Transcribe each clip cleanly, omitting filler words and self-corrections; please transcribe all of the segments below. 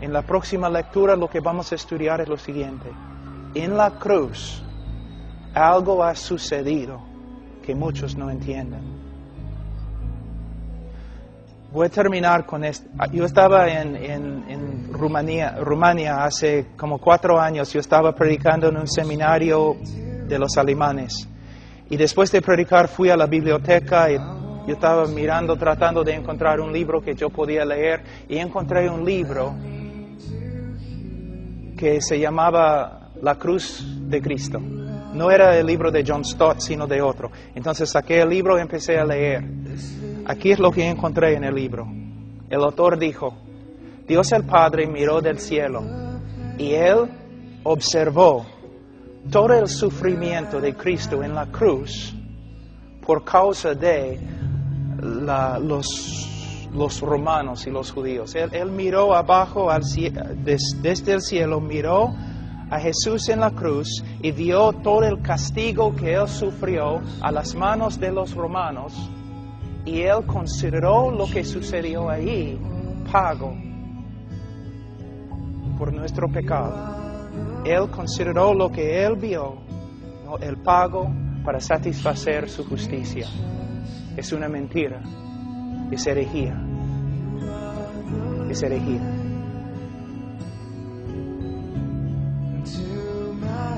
En la próxima lectura lo que vamos a estudiar es lo siguiente. En la cruz, algo ha sucedido que muchos no entienden. Voy a terminar con esto. Yo estaba en Rumania hace como 4 años. Yo estaba predicando en un seminario de los alemanes. Y después de predicar fui a la biblioteca y yo estaba mirando, tratando de encontrar un libro que yo podía leer. Y encontré un libro que se llamaba La Cruz de Cristo. No era el libro de John Stott, sino de otro. Entonces saqué el libro y empecé a leer. Aquí es lo que encontré en el libro. El autor dijo, Dios el Padre miró del cielo y Él observó todo el sufrimiento de Cristo en la cruz por causa de los romanos y los judíos. Él miró abajo, desde el cielo, miró a Jesús en la cruz y vio todo el castigo que Él sufrió a las manos de los romanos. Y Él consideró lo que sucedió ahí, pago por nuestro pecado. Él consideró lo que Él vio, ¿no? El pago para satisfacer su justicia. Es una mentira, es herejía. Es herejía.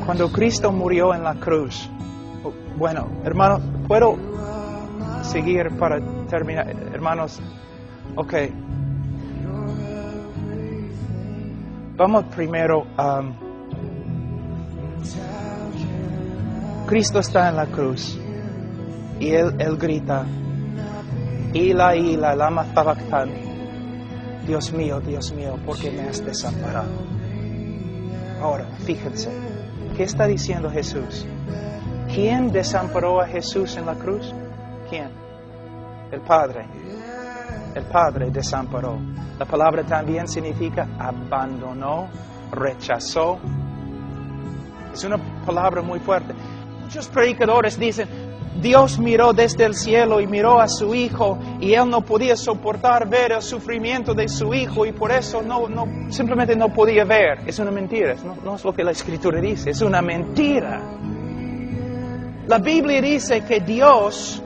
Cuando Cristo murió en la cruz, bueno, hermano, ¿puedo seguir para terminar? Hermanos, ok. Vamos primero a... Cristo está en la cruz y Él grita, Ila, lama sabactani. Dios mío, ¿por qué me has desamparado? Ahora, fíjense, ¿qué está diciendo Jesús? ¿Quién desamparó a Jesús en la cruz? ¿Quién? El Padre. El Padre desamparó. La palabra también significa abandonó, rechazó. Es una palabra muy fuerte. Muchos predicadores dicen, Dios miró desde el cielo y miró a su Hijo y Él no podía soportar ver el sufrimiento de su Hijo y por eso simplemente no podía ver. Es una mentira, no es lo que la Escritura dice, es una mentira. La Biblia dice que Dios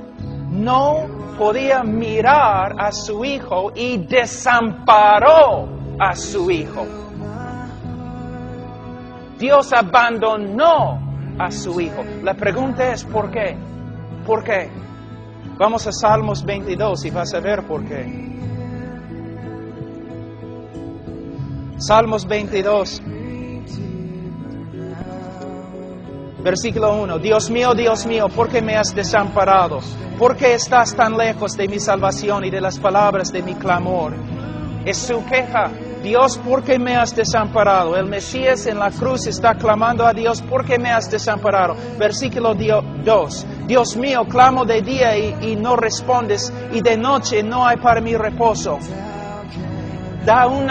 no podía mirar a su Hijo y desamparó a su Hijo. Dios abandonó a su Hijo. La pregunta es, ¿por qué? ¿Por qué? Vamos a Salmos 22 y vas a ver por qué. Salmos 22, versículo 1. Dios mío, ¿por qué me has desamparado? ¿Por qué estás tan lejos de mi salvación y de las palabras de mi clamor? Es su queja. Dios, ¿por qué me has desamparado? El Mesías en la cruz está clamando a Dios, ¿por qué me has desamparado? Versículo 2. Dios mío, clamo de día y no respondes, y de noche no hay para mí reposo. Da un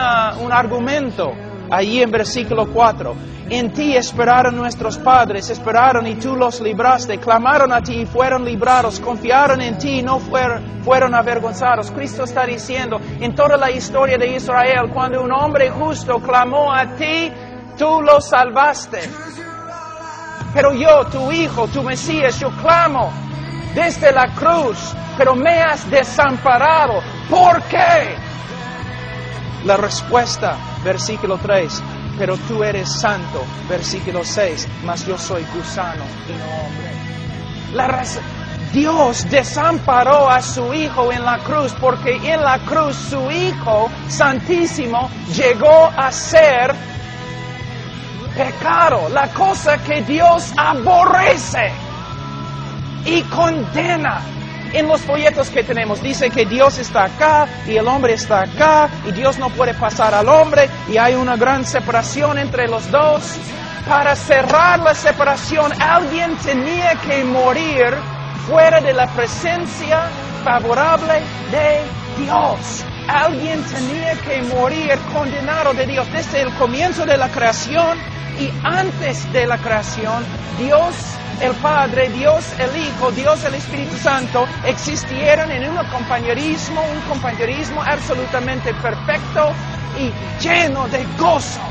argumento allí en versículo 4. En ti esperaron nuestros padres, esperaron y tú los libraste, clamaron a ti y fueron librados, confiaron en ti y no fueron avergonzados. Cristo está diciendo, en toda la historia de Israel, cuando un hombre justo clamó a ti, tú lo salvaste. Pero yo, tu Hijo, tu Mesías, yo clamo desde la cruz, pero me has desamparado. ¿Por qué? La respuesta, versículo 3. Pero tú eres santo, versículo 6, mas yo soy gusano y no hombre. Dios desamparó a su Hijo en la cruz porque en la cruz su Hijo santísimo llegó a ser pecado, la cosa que Dios aborrece y condena. En los folletos que tenemos dice que Dios está acá y el hombre está acá y Dios no puede pasar al hombre y hay una gran separación entre los dos. Para cerrar la separación, alguien tenía que morir fuera de la presencia favorable de Dios. Alguien tenía que morir condenado de Dios desde el comienzo de la creación y antes de la creación. Dios el Padre, Dios el Hijo, Dios el Espíritu Santo existieron en un compañerismo absolutamente perfecto, y lleno de gozo.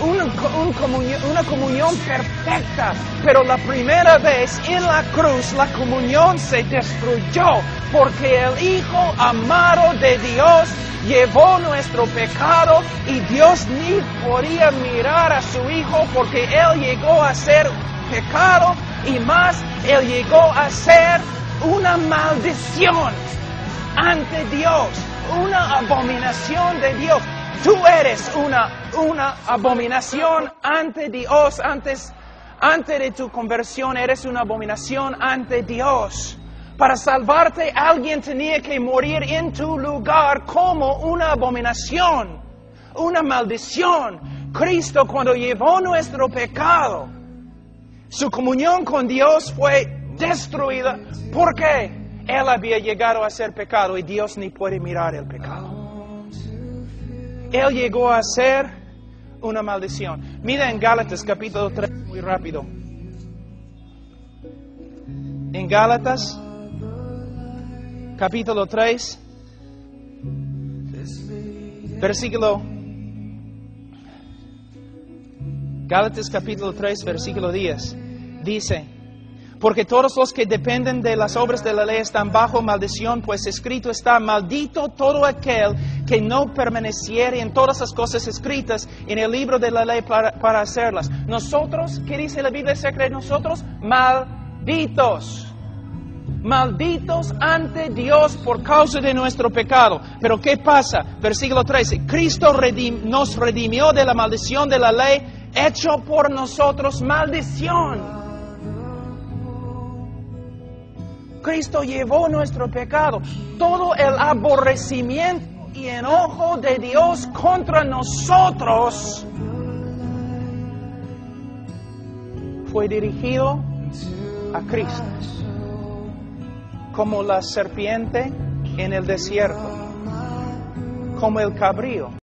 Una comunión perfecta, pero la primera vez en la cruz la comunión se destruyó porque el Hijo amado de Dios llevó nuestro pecado y Dios ni podía mirar a su Hijo porque Él llegó a ser pecado y más, Él llegó a ser una maldición ante Dios, una abominación de Dios. Tú eres una abominación ante Dios. Antes de tu conversión eres una abominación ante Dios. Para salvarte alguien tenía que morir en tu lugar como una abominación, una maldición. Cristo cuando llevó nuestro pecado, su comunión con Dios fue destruida. ¿Por qué? Él había llegado a ser pecado y Dios ni puede mirar el pecado. Él llegó a ser una maldición. Mira en Gálatas capítulo 3, muy rápido. En Gálatas capítulo 3, versículo... Gálatas capítulo 3, versículo 10. Dice: porque todos los que dependen de las obras de la ley están bajo maldición, pues escrito está: maldito todo aquel que no permaneciere en todas las cosas escritas en el libro de la ley para hacerlas. Nosotros, ¿qué dice la Biblia acerca de nosotros? Malditos. Malditos ante Dios por causa de nuestro pecado. Pero ¿qué pasa? Versículo 13. Cristo nos redimió de la maldición de la ley, hecho por nosotros maldición. Cristo llevó nuestro pecado. Todo el aborrecimiento y enojo de Dios contra nosotros fue dirigido a Cristo. Como la serpiente en el desierto, como el cabrío